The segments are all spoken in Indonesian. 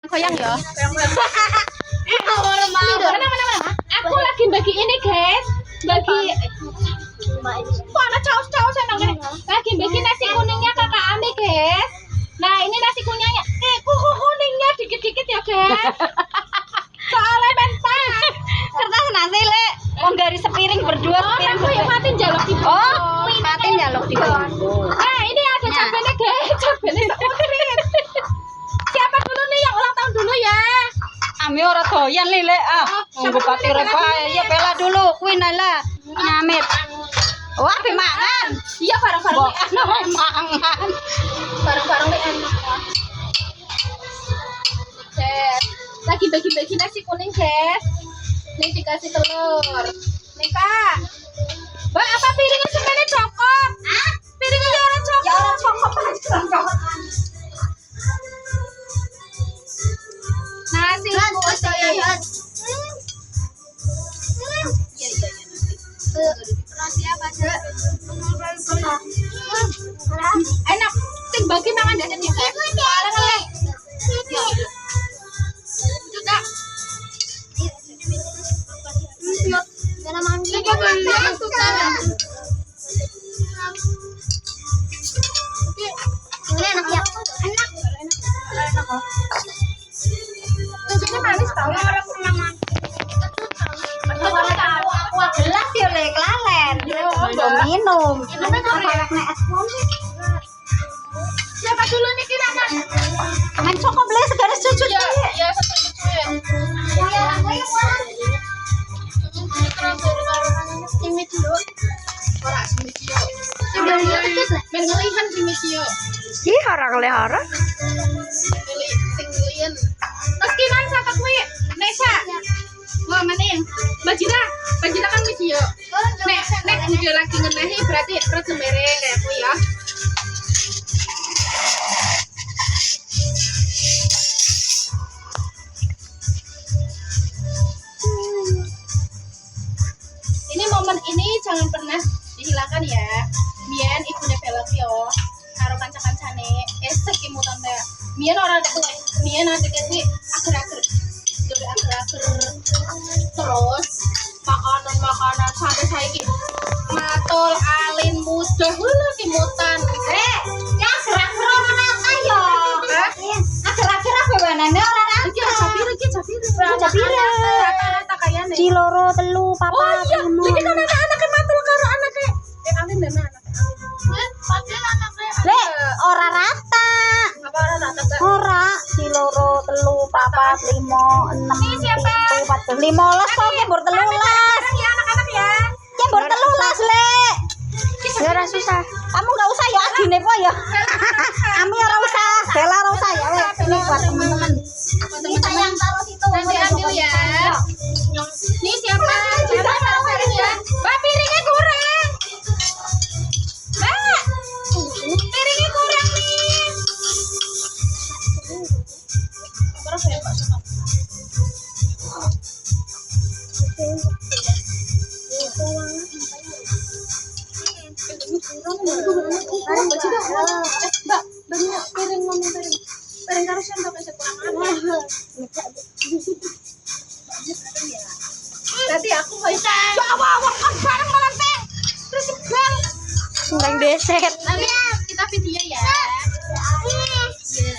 Koyang ya. Aku lagi bagi ini, guys. Bagi kok ada caos-caos emang ini. Lagi bagi nasi kuningnya Kakak Ami, guys. Nah, ini nasi kuningnya. Kuningnya dikit-dikit ya, guys. Soalnya mental. Kertas nanti le, kok dari sepiring berdua sepiring. Aku yang Fatin jaluk di bawah. Oh, Fatin jaluk di bawah. Nah, ini ada cabenya, guys. Cabenya sekutrit. Siapa dulu nih yang ulang tahun dulu ya? Ami ora doyan li le. Nggo pati rebae. Ya bela dulu, kuwi nala. Nyamit. Wah, dimangan. Iya, bareng-bareng. Mangan. Bareng-bareng nih enak. Guys, lagi bagi-bagi nasi kuning, guys. Nih dikasih telur. Nih, Kak. Mbak, apa piringnya semuanya cokop? Piringnya ya orang cokop. Ya orang cokop aja. Nasi putih. Nasi apa aja? Enak. Ting bagi mangan deh nih, guys. Paling lek. Juga. Ini enak ya? Enak. Ini manis tau ya orang pernah makan. Wah, gelas ya le kelalen. Minum. Anak nek es krim. Siapa dulu nih kita kan? Main cokok beli segala cucu. Iya, iya satu cucu. Simit dulu. Ora simit yo. Men ngelihan simit yo. Ih, hara-hara. Tinggalin. Terus kinan saka kuwi? Nesa. Wah, mana yang? Bajira kan misi yo. Nek udah lagi ngenehi berarti semere kayak aku ya. Ini momen ini jangan pernah dihilangkan ya. Mien ibune belok yo. Karo kanca-kancane esek imu tante. Mien ora ada kuwi. Mien ada kuwi ager-ager. Jadi ager-ager. Terus makanan sampai saiki matul alin mudah lho kimutan. Ya gerak-gerak ora apa yo. Akhir-akhir apa banane ora ana. Iki Japir. Rata-rata kayane. Ciloro telu Oh papat iya, lima. iki kan anak-anak matul karo anake. Alin dan anak. Padahal anaknya. Le, ora rata. Apa ora rata, Mbak? Ora, ciloro telu papat lima enam Ini siapa? 7 14 15 kok mbur 13. Ya anak-anak ya. Mbur 13 le. Ya ora susah. Kamu enggak usah ya adine po ya. Ami ora usah, Bella ora usah ya wes. Ini buat teman-teman. Kita yang taruh situ. Nanti ambil ya. Ini siapa? Siapa taruh piring ya? Mbak, piringnya kurang. Mbak, piringnya kurang nih. Terus ya Pak Sono. Mbak, banyak piring ngomong piring. Piring harusnya Mbak kasih kurang. Nanti aku bisa. Awak kan bareng melenteng. Terus bang. Nang deset. Nanti kita video ya. Iya.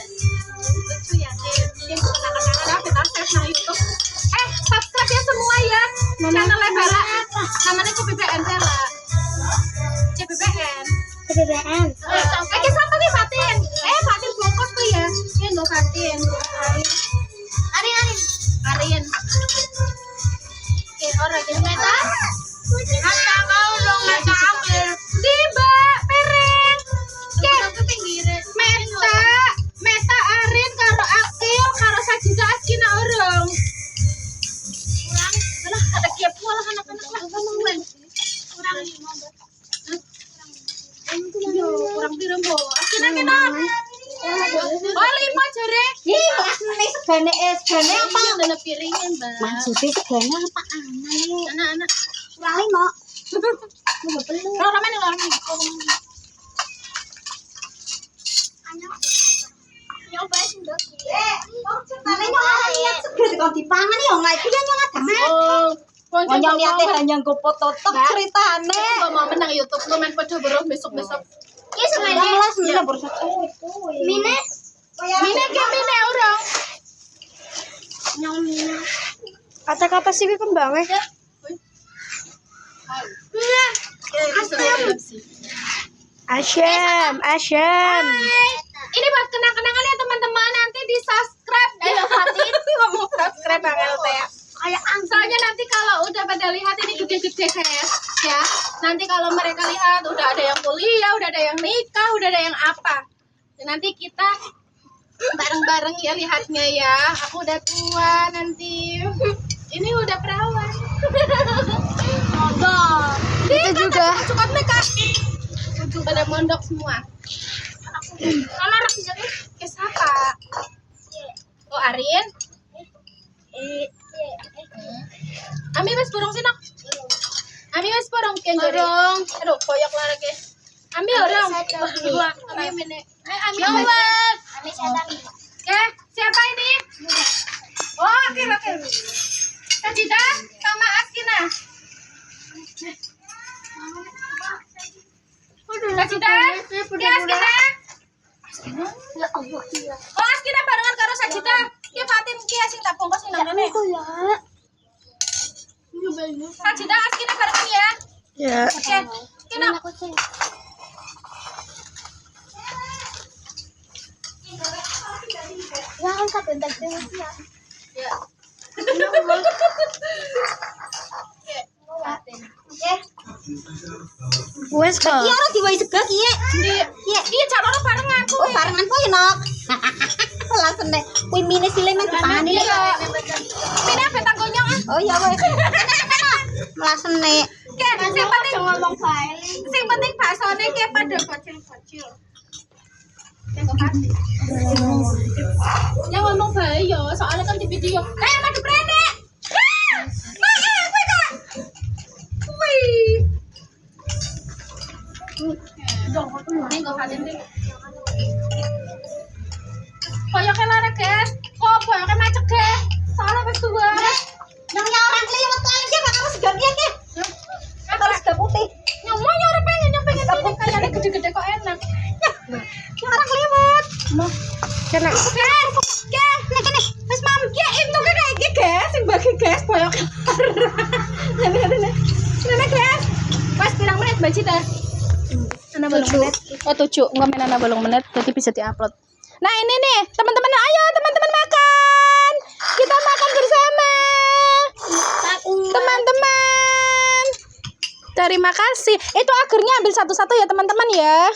Lucu ya. Dia kenang-kenangan kita save nah itu. Subscribe ya semua ya. Channel Bella. Namanya CPBN Bella. CPBN. PPBN. Oke, siapa nih Fatin? Fatin bongkos tuh ya. Ini enggak Fatin. Arin. Oke, orang jadi meta. Mata kau dong, mata ambil. Tiba, piring. Oke, ke pinggir. Meta Arin karo Akil karo Sajida Askina orang. Kurang, alah ada kepo lah anak-anak lah ngomong. Kurang 15. Kurang pirang kok. Askina kita. Oh, 5 jere. Ih, kelas meneh segane apa? Ada piringnya, Mbak. Maksudnya segane apa aneh? Anak-anak. Kurang 5. Kalau ramen yang ramen. Nyoba sih, Dok. Kok ceritanya dikon dipangan yo nggak iki nyong ada mati. Oh, Nyong niate hanya nggo foto tok ceritane. Kok mau menang YouTube lu main pada beruh besok-besok. Iya semuanya. Lah baru satu. Mine. Mine ke mine orang. Nyong mine. Kata apa sih kembangnya? Nah. Asyam. Ini buat kenang-kenangan ya teman-teman, nanti di subscribe ya Fatin ngomong subscribe Bang Teh. Kayak soalnya nanti kalau udah pada lihat ini gede-gede ya. Nanti kalau mereka lihat udah ada yang kuliah, udah ada yang nikah, udah ada yang apa. Nanti kita bareng-bareng ya lihatnya ya. Aku udah tua nanti. Ini udah perawan. Mondok. Itu juga. Cukup mereka. Pada mondok semua. Kalau anak bisa ke siapa? Oh Arin. Ami wes burung sih nak. Ami wes burung kenggorong. Aduh koyak lah lagi. Ami orang. Ami mene. Ami awal. Ami sadar. Oke, siapa ini? Oh, oke. Sajida sama Askina. Sajida, Askina. Oh, Askina barengan karo Sajida. Ki Fatin ki sing tak bongkos sing nang kene. Sajida Askina barengan ya. Ya. Oke. Kena. Ya kan kabentak dewe ya. Ya. Wes kok. Iya ora diwai sega ki ya. Iya calon barengan Oh barengan po ya nok. Langsung deh. Kuwi mine sile men dipangani lek. Mine apa tanggungnya ah? Oh iya weh. Langsung nek. Oke, sing penting ngomong bae. Sing penting baksone ki pada bocil-bocil. Yang ngomong bae yo, soalnya kan di video. Madu prene. Koyoknya lara guys, kok koyoknya macet guys. Soalnya wis tua. Nang orang kliwet kok iki bakal segar ki ki. Harus sega putih. Nyomong orang pengen ini kayaknya gede-gede kok enak. Yang orang kliwet. Kena. Nek wis mam. Ya itu kan kayak iki guys, sing bagi guys koyoknya. Nah, guys. Pas pirang menit Mbak Cita? 6 menit. Oh 7, enggak main 6 menit, jadi bisa diupload. Nah ini nih, teman-teman, ayo teman-teman makan. Kita makan bersama. Teman-teman. Terima kasih. Itu agarnya ambil satu-satu ya teman-teman ya.